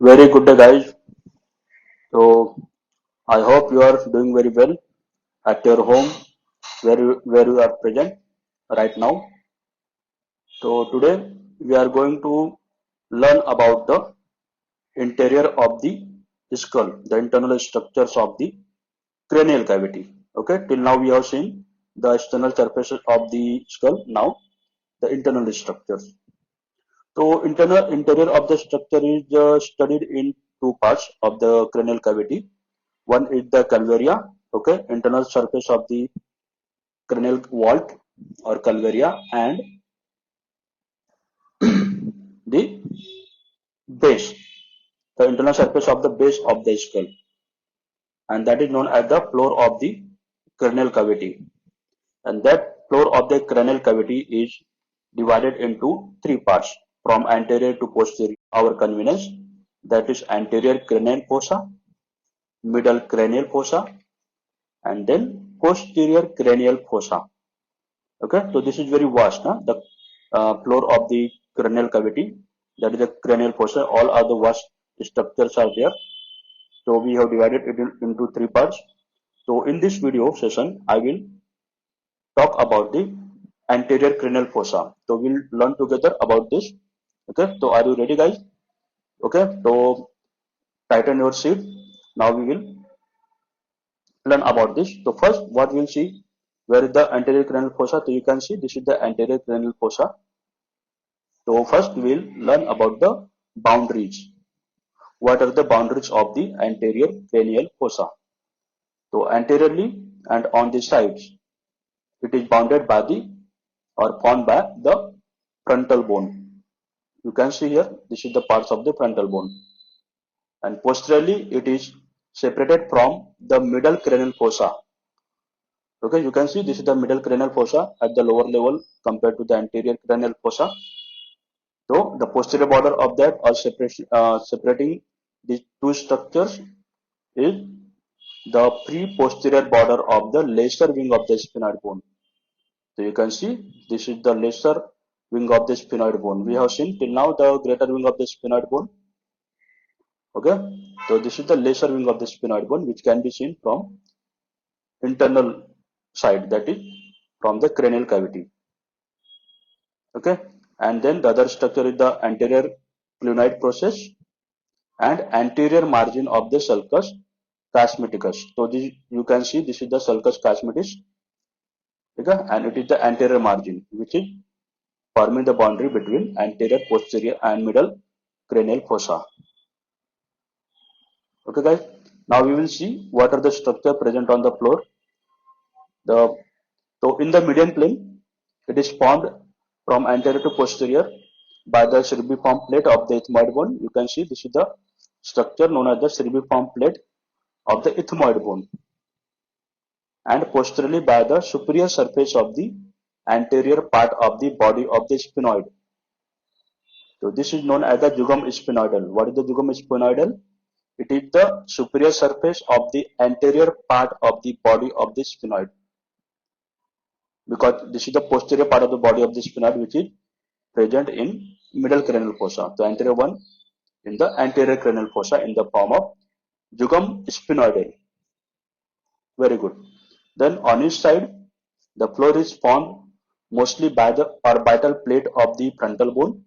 Very good day, guys. So I hope you are doing very well at your home, where you are present right now. So today we are going to learn about the interior of the skull, the internal structures of the cranial cavity. Okay, till now we have seen the external surface of the skull. Now the internal structures. So internal interior of the structure is studied in two parts of the cranial cavity. One is the calvaria, okay, internal surface of the cranial vault or calvaria, and the base, the internal surface of the base of the skull, and that is known as the floor of the cranial cavity. And that floor of the cranial cavity is divided into three parts from anterior to posterior. Our convenience, that is anterior cranial fossa, middle cranial fossa, and then posterior cranial fossa. Okay, so this is very vast. Huh? The floor of the cranial cavity, that is the cranial fossa, all other vast structures are there. So we have divided it into three parts. So in this video session, I will talk about the anterior cranial fossa. So we'll learn together about this. Okay, so are you ready, guys? Okay, so tighten your seat. Now we will learn about this. So first, what we'll see, where is the anterior cranial fossa? So you can see this is the anterior cranial fossa. So first we'll learn about the boundaries. What are the boundaries of the anterior cranial fossa? So anteriorly and on the sides, it is bounded by the or formed by the frontal bone. You can see here, this is the parts of the frontal bone. And posteriorly, it is separated from the middle cranial fossa. Okay, you can see this is the middle cranial fossa at the lower level compared to the anterior cranial fossa. So the posterior border of that or separating these two structures is the pre-posterior border of the lesser wing of the sphenoid bone. So you can see this is the lesser wing of the sphenoid bone. We have seen till now the greater wing of the sphenoid bone. Okay, so this is the lesser wing of the sphenoid bone which can be seen from internal side, that is from the cranial cavity. Okay, and then the other structure is the anterior clinoid process and anterior margin of the sulcus chiasmaticus. So this, you can see this is the sulcus chiasmatis, okay, and it is the anterior margin which is forming the boundary between anterior, posterior, and middle cranial fossa. Okay, guys. Now we will see what are the structure present on the floor. The so in the median plane, it is formed from anterior to posterior by the cerviform plate of the ethmoid bone. You can see this is the structure known as the cerviform plate of the ethmoid bone, and posteriorly by the superior surface of the anterior part of the body of the sphenoid. So this is known as the jugum sphenoidal. What is the jugum sphenoidal? It is the superior surface of the anterior part of the body of the sphenoid, because this is the posterior part of the body of the sphenoid which is present in middle cranial fossa. The anterior one in the anterior cranial fossa in the form of jugum sphenoidal. Very good. Then on each side, the floor is formed mostly by the orbital plate of the frontal bone,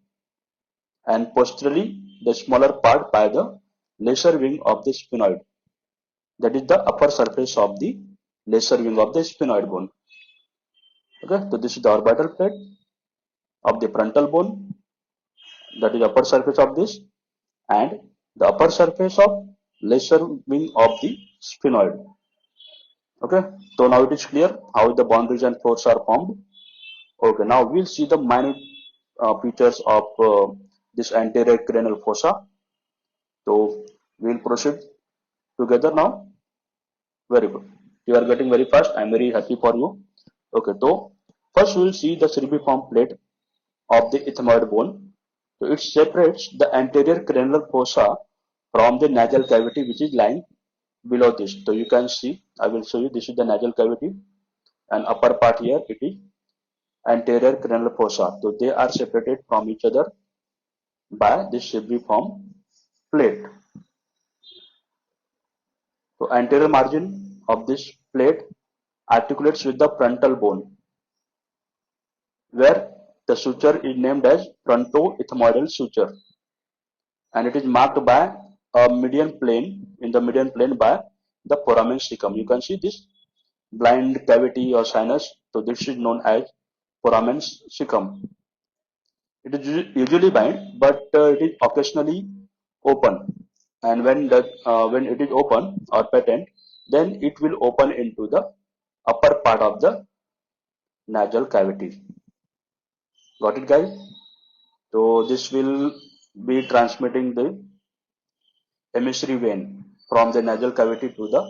and posteriorly the smaller part by the lesser wing of the sphenoid. That is the upper surface of the lesser wing of the sphenoid bone. Okay, so this is the orbital plate of the frontal bone, that is upper surface of this, and the upper surface of lesser wing of the sphenoid. Okay, so now it is clear how the boundaries and floors are formed. Okay, now we'll see the minute features of this anterior cranial fossa. So we'll proceed together now. Very good. You are getting very fast. I'm very happy for you. Okay, so first we'll see the cerviform plate of the ethmoid bone. So it separates the anterior cranial fossa from the nasal cavity which is lying below this. So you can see, I will show you, this is the nasal cavity, and upper part here it is anterior cranial fossa. So they are separated from each other by this cerviform plate. So anterior margin of this plate articulates with the frontal bone, where the suture is named as frontoethmoidal suture, and it is marked by a median plane, in the median plane by the foramen cecum. You can see this blind cavity or sinus, so this is known as foramen cecum. It is usually bind, but it is occasionally open, and when it is open or patent, then it will open into the upper part of the nasal cavity. Got it, guys? So this will be transmitting the emissary vein from the nasal cavity to the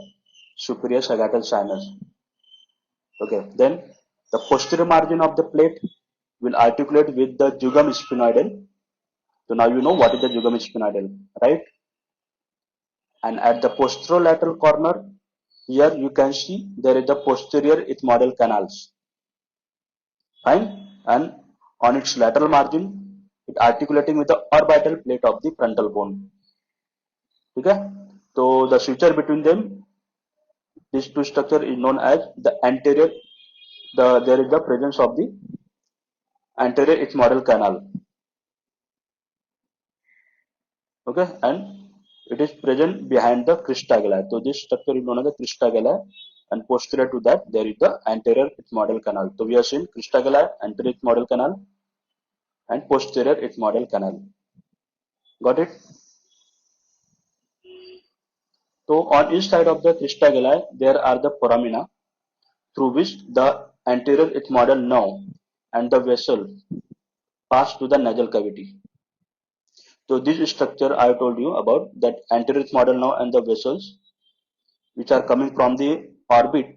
superior sagittal sinus. Okay, then the posterior margin of the plate will articulate with the jugum sphenoidal. So now you know what is the jugum sphenoidal, right? And at the posterolateral corner, here you can see there is the posterior ethmoidal canals. Fine, and on its lateral margin, it articulating with the orbital plate of the frontal bone. Okay, so the suture between them, these two structure is known as the anterior. There is the presence of the anterior ethmoidal canal. Okay, and it is present behind the crista galli. So this structure is known as the crista galli, and posterior to that there is the anterior ethmoidal canal. So we have seen crista galli, anterior ethmoidal canal, and posterior ethmoidal canal. Got it? So on each side of the crista galli there are the foramina through which the anterior ethmoidal nerve and the vessel pass to the nasal cavity. So this structure I told you about, that anterior ethmoidal nerve and the vessels which are coming from the orbit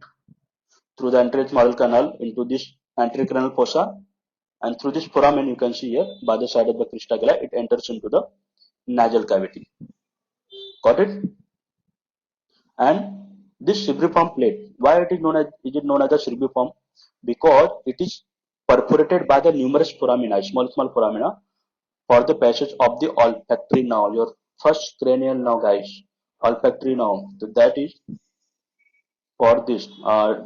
through the anterior ethmoidal canal into this anterior cranial fossa, and through this foramen you can see here by the side of the crista galli it enters into the nasal cavity. Got it? And this cibriform plate, why it is known as the cibriform? Because it is perforated by the numerous foramina, small foramina, for the passage of the olfactory nerve, your first cranial nerve, guys, olfactory nerve. So that is for this.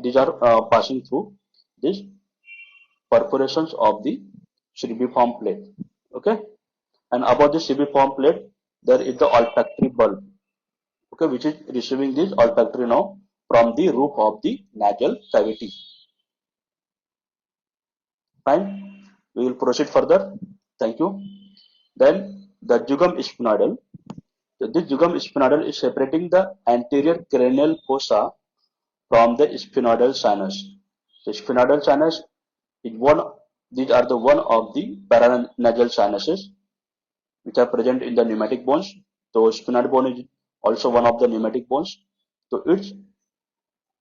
These are passing through these perforations of the cibriform plate. Okay, and above the cibriform plate, there is the olfactory bulb. Okay, which is receiving this olfactory nerve from the roof of the nasal cavity. Fine, we will proceed further. Thank you. Then the jugum sphenoidal. So this jugum sphenoidal is separating the anterior cranial fossa from the sphenoidal sinus. The sphenoidal sinus is one. These are the one of the paranasal sinuses which are present in the pneumatic bones. So sphenoid bone is also one of the pneumatic bones. So its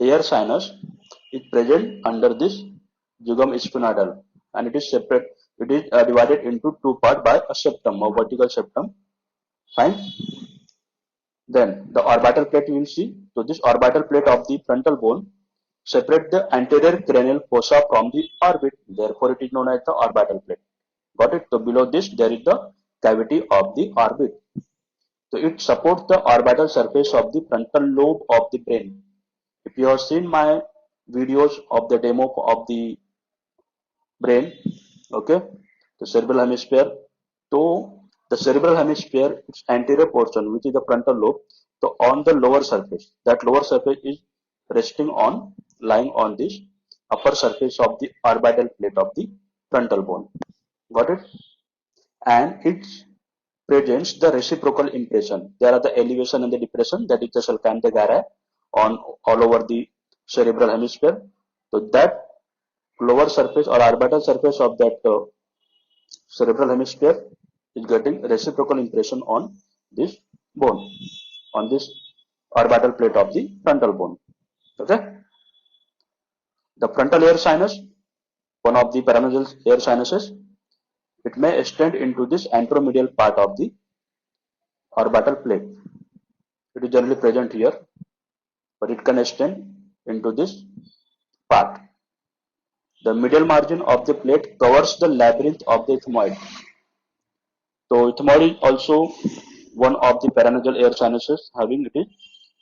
air sinus is present under this jugum sphenoidal, and it is separate. It is divided into two parts by a septum, a vertical septum. Fine. Then the orbital plate you will see. So this orbital plate of the frontal bone separate the anterior cranial fossa from the orbit. Therefore, it is known as the orbital plate. Got it? So below this there is the cavity of the orbit. So it supports the orbital surface of the frontal lobe of the brain. If you have seen my videos of the demo of the brain, okay, the cerebral hemisphere. So the cerebral hemisphere, its anterior portion, which is the frontal lobe, so on the lower surface, that lower surface is lying on this upper surface of the orbital plate of the frontal bone. Got it? And it presents the reciprocal impression. There are the elevation and the depression, that is the Salcante gyri on all over the cerebral hemisphere. So that lower surface or orbital surface of that cerebral hemisphere is getting reciprocal impression on this bone, on this orbital plate of the frontal bone. Okay, the frontal air sinus, one of the paranasal air sinuses, it may extend into this anteromedial part of the orbital plate. It is generally present here, but it can extend into this part. The medial margin of the plate covers the labyrinth of the ethmoid. So ethmoid is also one of the paranasal air sinuses having it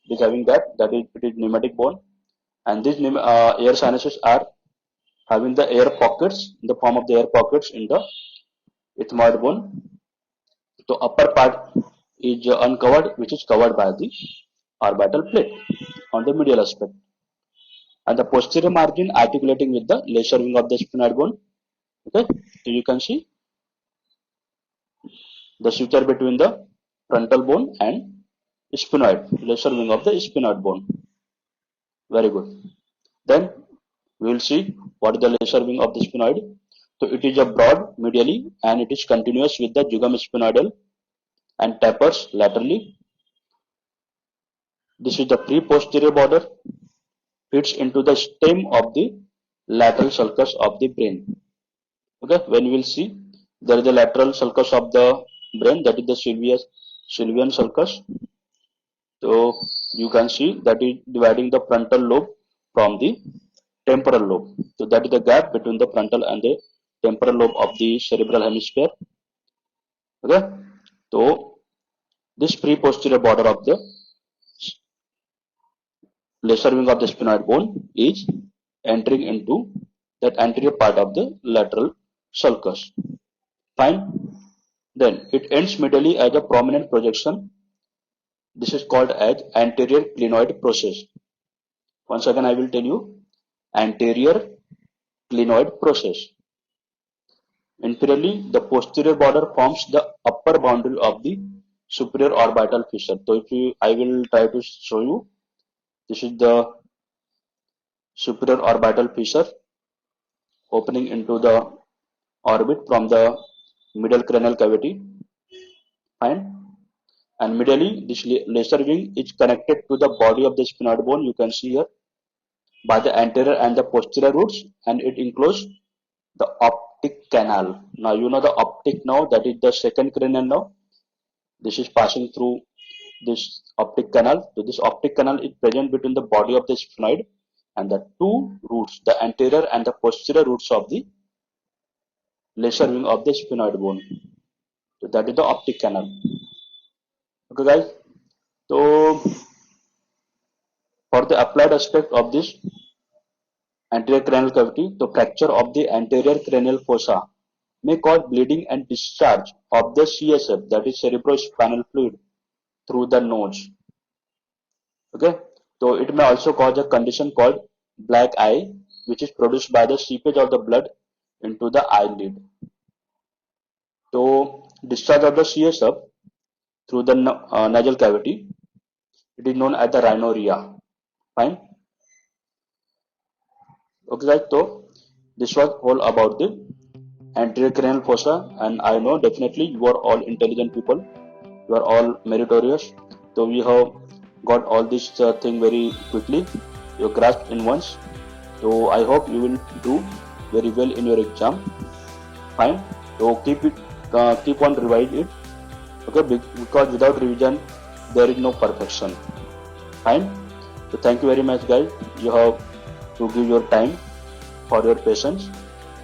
is having that is it is pneumatic bone, and these air sinuses are having the air pockets in the form of the air pockets in the ethmoid bone. The upper part is uncovered, which is covered by the orbital plate on the medial aspect, and the posterior margin articulating with the lesser wing of the sphenoid bone. Okay, so you can see the suture between the frontal bone and sphenoid, lesser wing of the sphenoid bone. Very good. Then we will see what is the lesser wing of the sphenoid. So it is a broad medially and it is continuous with the jugum sphenoidal and tapers laterally. This is the pre-posterior border, fits into the stem of the lateral sulcus of the brain. Okay, when we will see there is the lateral sulcus of the brain, that is the Sylvian sulcus. So you can see that is dividing the frontal lobe from the temporal lobe. So that is the gap between the frontal and the temporal lobe of the cerebral hemisphere. Okay, so this pre-posterior border of the lesser wing of the sphenoid bone is entering into that anterior part of the lateral sulcus. Fine. Then it ends medially as a prominent projection. This is called as anterior clinoid process. Once again I will tell you, anterior clinoid process. Inferiorly, the posterior border forms the upper boundary of the superior orbital fissure. So I will try to show you. This is the superior orbital fissure opening into the orbit from the middle cranial cavity. Fine. And medially, this lesser wing is connected to the body of the sphenoid bone. You can see here by the anterior and the posterior roots, and it includes the optic canal. Now you know the optic nerve, that is the second cranial nerve. This is passing through this optic canal. So this optic canal is present between the body of the sphenoid and the two roots, the anterior and the posterior roots of the lesser wing of the sphenoid bone. So that is the optic canal. Okay guys, so for the applied aspect of this anterior cranial cavity, the fracture of the anterior cranial fossa may cause bleeding and discharge of the CSF, that is cerebrospinal fluid, through the nose. Okay, so it may also cause a condition called black eye, which is produced by the seepage of the blood into the eyelid. So discharge of the CSF through the nasal cavity, it is known as the rhinorrhea. Fine. Okay guys, so this was all about the anterior cranial fossa, and I know definitely you are all intelligent people, you are all meritorious. So we have got all this thing very quickly, you grasped in once. So I hope you will do very well in your exam. Fine. So keep on revising it. Okay, because without revision there is no perfection. Fine. So thank you very much guys. You have to give your time for your patience.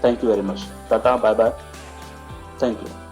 Thank you very much. Tata, bye bye. Thank you.